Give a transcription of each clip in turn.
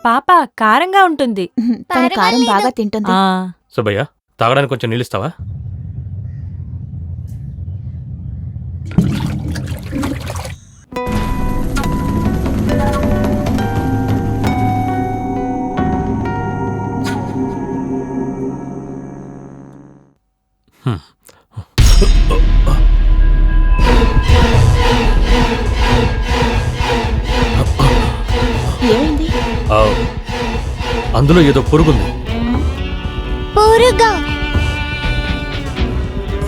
పాప కారంగా ఉంటుంది. తన కారం బాగా తింటుంది. సుబ్బయ్య, తాగడానికి కొంచెం నీళ్ళిస్తావా? ఏమైంది? అందులో ఏదో పురుగుంది. పురుగా?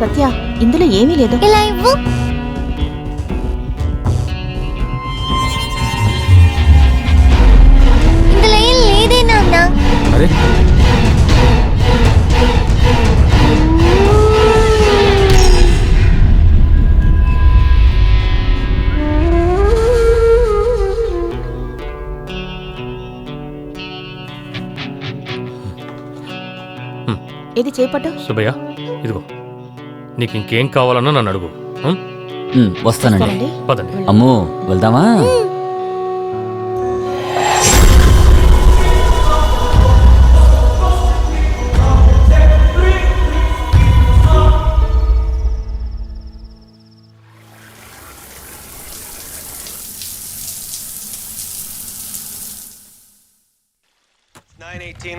సత్య, ఇందులో ఏమీ లేదు. ఇలా ఇవ్వు. ఇందులో ఏం లేదే నాన్న. అరే, ఇది చేపట్టు. సుబ్బయ్య, ఇదిగో, నీకు ఇంకేం కావాలన్నా నన్ను అడుగు. వస్తానండి. పదండి. అమ్మో, వెళ్దామా?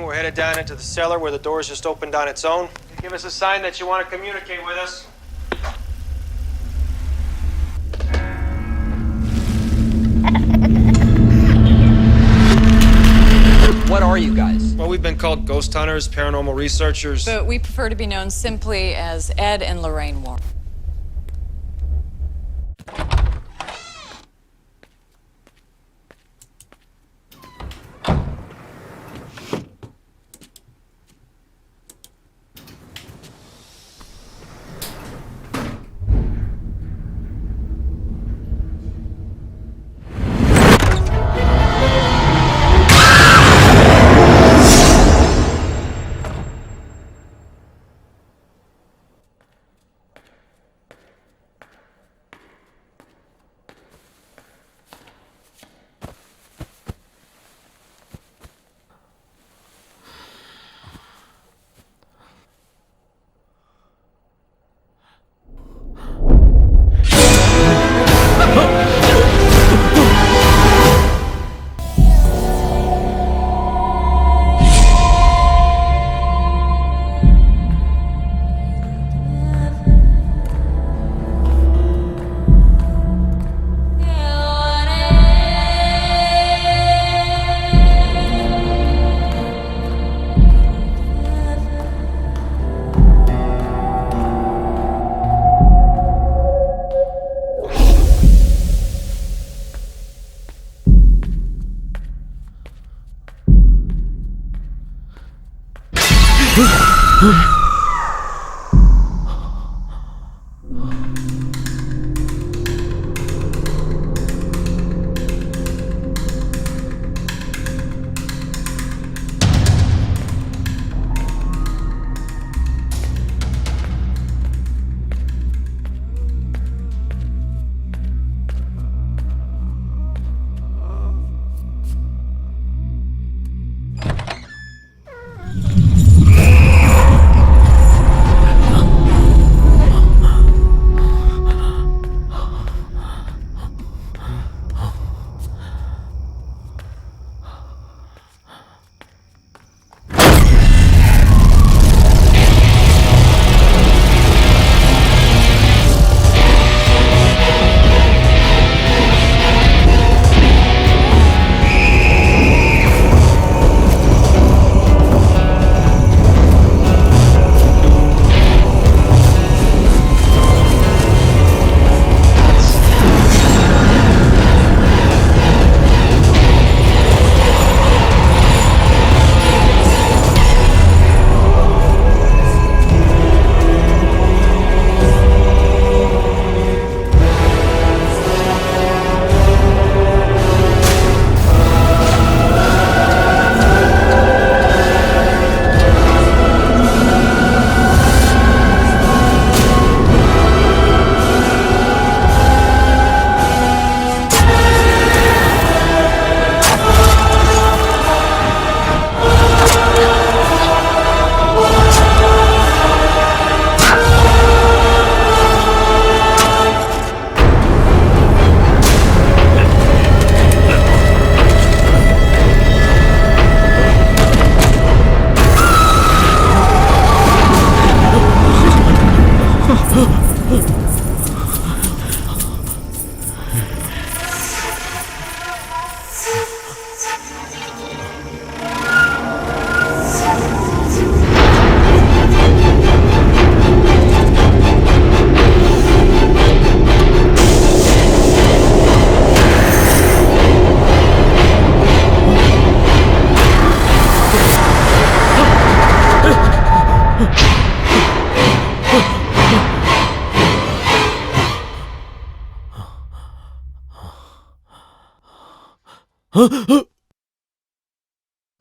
We're headed down into the cellar where the door's just opened on its own. Give us a sign that you want to communicate with us. What are you guys? Well, we've been called ghost hunters, paranormal researchers. But we prefer to be known simply as Ed and Lorraine Warren.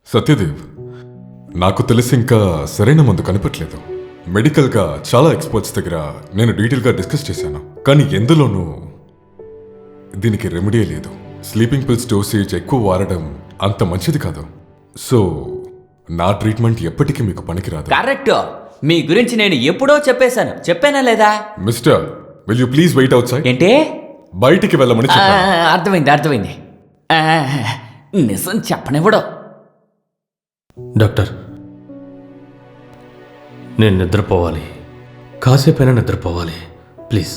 Satyadev, నాకు తెలిసి ఇంకా సరైన మందు కనిపెట్టలేదు. మెడికల్గా చాలా experts దగ్గర నేను డీటెయిల్గా discuss చేశాను, కానీ ఎందులోనూ దీనికి రెమెడీ లేదు. స్లీపింగ్ పిల్స్ డోసేజ్ ఎక్కువ వాడడం అంత మంచిది కాదు. సో నా ట్రీట్మెంట్ ఎప్పటికీ మీకు పనికిరాదు. కరెక్ట్. మీ గురించి నేను ఎప్పుడో చెప్పానా లేదా? Mister, will you please wait outside? ఏంటి? బయటికి వెళ్ళమని చెప్పాను. అర్థమైంది. ఆ, నిజం చెప్పనివ్వడు. డాక్టర్, నేను నిద్రపోవాలి. కాసేపైనా నిద్రపోవాలి, ప్లీజ్.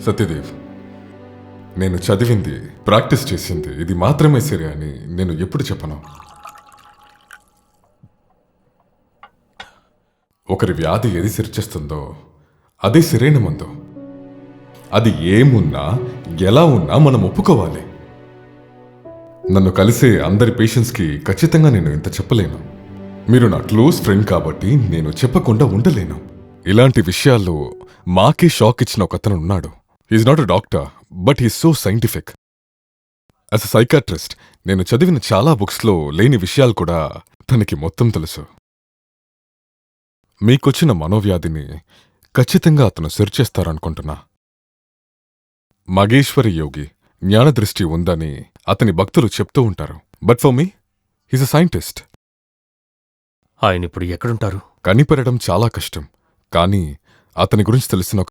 సత్యదేవ్, నేను చదివింది, ప్రాక్టీస్ చేసింది ఇది మాత్రమే సరే అని నేను ఎప్పుడు చెప్పను. ఒకరి వ్యాధి ఏది సరిచేస్తుందో అదే సరైన మందు. అది ఏమున్నా ఎలా ఉన్నా మనం ఒప్పుకోవాలి. నన్ను కలిసే అందరి పేషెంట్స్కి ఖచ్చితంగా నేను ఇంత చెప్పలేను. మీరు నా క్లోజ్ ఫ్రెండ్ కాబట్టి నేను చెప్పకుండా ఉండలేను. ఇలాంటి విషయాల్లో మాకే షాక్ ఇచ్చిన ఒకతను ఉన్నాడు. He's not a doctor, but he's so scientific. As a psychiatrist నేను చదివిన చాలా బుక్స్లో లేని విషయాలు కూడా తనకి మొత్తం తెలుసు. మీకొచ్చిన మనోవ్యాధిని ఖచ్చితంగా అతను సరిచేస్తారనుకుంటున్నా. మగేశ్వరి యోగి, జ్ఞానదృష్టి ఉందని అతని భక్తులు చెప్తూ ఉంటారు. But for me, he's a scientist. ఆయన ఇప్పుడు ఎక్కడుంటారు? కనిపెరడం చాలా కష్టం, కానీ అతని గురించి తెలిసిన